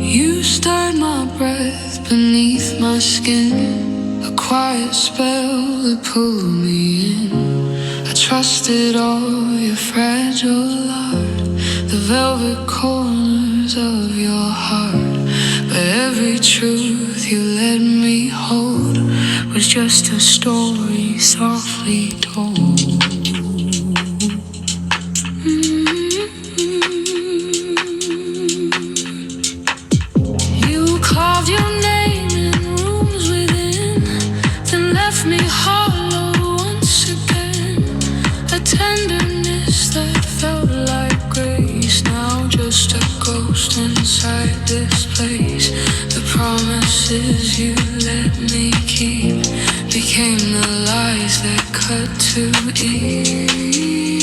You stirred my breath beneath my skin, a quiet spell that pulled me in. I trusted all your fragile art, the velvet corners of your heart. But every truth you let me hold was just a story softly told. You carved your name in rooms within, then left me hollow once again. A tenderness that felt like grace, now just a ghost inside this place. The promises you let me keep became the lies that cut too deep.